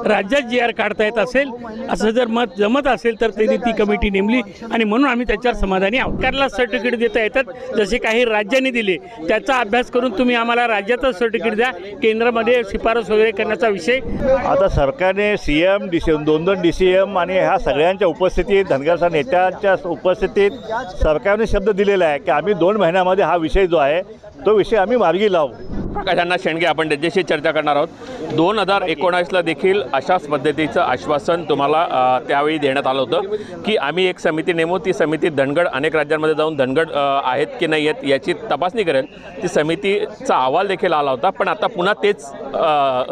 राज्यात जी आर काढता येत असेल असं जर मत जमत असेल तर त्यांनी ती कमिटी नेमली आणि म्हणून आम्ही त्याच्यावर समाधानी आहोत। सरकारला सर्टिफिकेट देता येतात जसे काही राज्यांनी दिले, त्याचा अभ्यास करून तुम्ही आम्हाला राज्याचं सर्टिफिकेट द्या, केंद्रामध्ये शिफारस वगैरे करण्याचा विषय। आता सरकारने CM दोन DCM आणि ह्या सगळ्यांच्या उपस्थितीत, धनगरच्या नेत्यांच्या उपस्थितीत सरकारने शब्द दिलेला आहे की आम्ही 2 महिन्यामध्ये हा विषय जो आहे तो विषय आम्ही मार्गी लावू। प्रकाश शेंडगे आपण त्यांच्याशी चर्चा करणार आहोत। 2019ला देखील अशाच पद्धतीचं आश्वासन तुम्हाला त्यावेळी देण्यात आलं होतं की आम्ही एक समिती नेमू, ती समिती धनगड अनेक राज्यांमध्ये जाऊन धनगड आहेत की नाही आहेत याची तपासणी करेल। ती समितीचा अहवाल देखील आला होता, पण आता पुन्हा तेच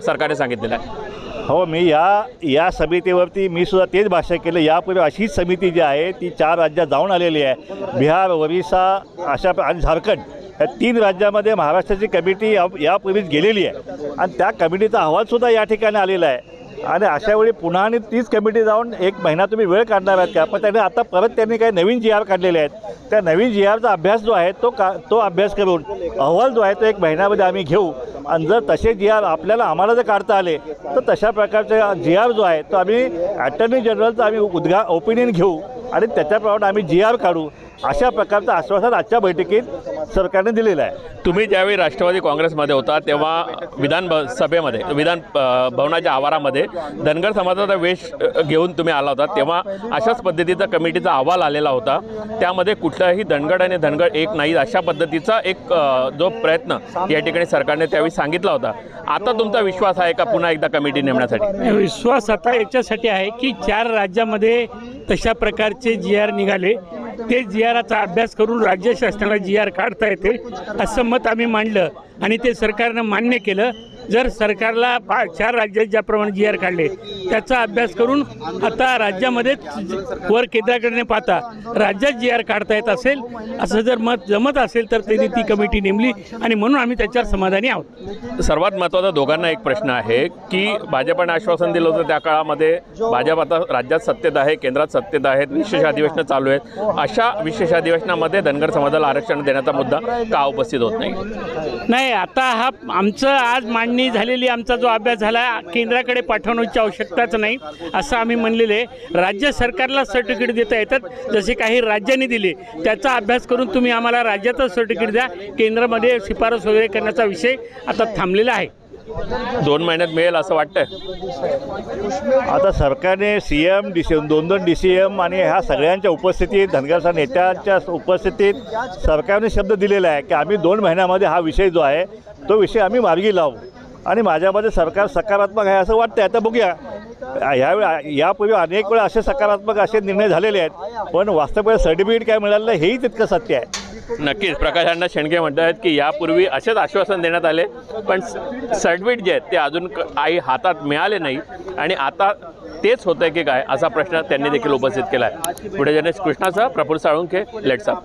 सरकारने सांगितलेलं आहे। हो, मी या समितीवरती मी सुद्धा तेच भाष्य केलं। यापूर्वी अशीच समिती जी आहे ती 4 राज्यात जाऊन आलेली आहे, बिहार, ओरिसा अशा आणि झारखंड या 3 राज्यामध्ये महाराष्ट्राची कमिटी यापूर्वीच गेलेली आहे आणि त्या कमिटीचा अहवालसुद्धा या ठिकाणी आलेला आहे। आणि अशा वेळी पुन्हा आणि तीच कमिटी जाऊन 1 महिना तुम्ही वेळ काढणार आहात का? पण त्याने आता परत त्यांनी काही नवीन GR काढलेले आहेत, त्या नवीन GRचा अभ्यास जो आहे तो अभ्यास करून अहवाल जो आहे तो 1 महिन्यामध्ये आम्ही घेऊ आणि जर तसे GR आम्हाला जर काढता आले तर तशा प्रकारचे GR जो आहे तो आम्ही अटर्नी जनरलचा आम्ही ओपिनियन घेऊ आणि त्याच्याप्रमाणे आम्ही GR काढू, अशा प्रकारचं आश्वासन आजच्या बैठकीत सरकारने दिलेलं आहे। तुम्ही ज्यावेळी राष्ट्रवादी काँग्रेसमध्ये होता तेव्हा विधान भवनाच्या आवारामध्ये धनगर समाजाचा वेश घेऊन तुम्ही आला होता, तेव्हा अशाच पद्धतीचा कमिटीचा अहवाल आलेला होता। त्यामध्ये कुठलाही धनगड आणि धनगड एक नाही अशा पद्धतीचा एक जो प्रयत्न या ठिकाणी सरकारने त्यावेळी सांगितला होता। आता तुमचा विश्वास आहे का पुन्हा एकदा कमिटी नेमण्यासाठी? विश्वास आता याच्यासाठी आहे की 4 राज्यामध्ये तशा प्रकारचे GR निघाले, ते GRचा अभ्यास करून राज्य शासनाला GR काढता येते असं मत आम्ही मांडलं आणि ते सरकारनं मान्य केलं। जर सरकारला 4 राज्यात ज्याप्रमाणे GR काढले त्याचा अभ्यास करून आता राज्यामध्ये वर केंद्राकडे पाहता राज्यात GR काढता येत असेल असं जर मत जमत असेल तर त्यांनी ती कमिटी नेमली आणि म्हणून आम्ही त्याच्यावर समाधानी आहोत। सर्वात महत्त्वाचा दोघांना एक प्रश्न आहे की भाजपने आश्वासन दिलं होतं त्या काळामध्ये भाजप आता राज्यात सत्तेत आहे, केंद्रात सत्तेत आहेत, विशेष अधिवेशनं चालू आहेत, अशा विशेष अधिवेशनामध्ये धनगर समाजाला आरक्षण देण्याचा मुद्दा का उपस्थित होत नाही? आता हा आमचं आज मांडणी झालेली आमचा जो अभ्यास झाला केंद्राकडे पाठवण्याची आवश्यकताच नाही असं आम्ही म्हणलेले। राज्य सरकारला सर्टिफिकेट देता येतात जसे काही राज्यांनी दिले, त्याचा अभ्यास करून तुम्ही आम्हाला राज्याचं सर्टिफिकेट द्या, केंद्रामध्ये शिफारस वगैरे करण्याचा विषय आता थांबलेला आहे। 2 महिन्यात मिळेल असं वाटतंय? आता सरकारने CM दोन DCM आणि ह्या सगळ्यांच्या उपस्थितीत, धनगरच्या नेत्यांच्या उपस्थितीत सरकारने शब्द दिलेला आहे की आम्ही 2 महिन्यामध्ये हा विषय जो आहे तो विषय आम्ही मार्गी लावू आणि माझ्यामध्ये सरकार सकारात्मक आहे असं वाटतं। आता बघूया, यापूर्वी अनेक वेळा असे सकारात्मक असे निर्णय झालेले आहेत, पण वास्तविक सर्टिफिकेट काय मिळालं हेही तितकं सत्य आहे। नक्कीच प्रकाश शेंडगे म्हणत आहेत की यापूर्वी असेच आश्वासन देण्यात आले, पण सर्टिफिकेट जे आहेत ते अजून हातात मिळाले नाही आणि आता तेच होतं की काय असा प्रश्न त्यांनी देखील उपस्थित केला आहे। पुढे जर्नलिस्ट कृष्णासह प्रफुल्ल साळुंखे, लेट्स अप।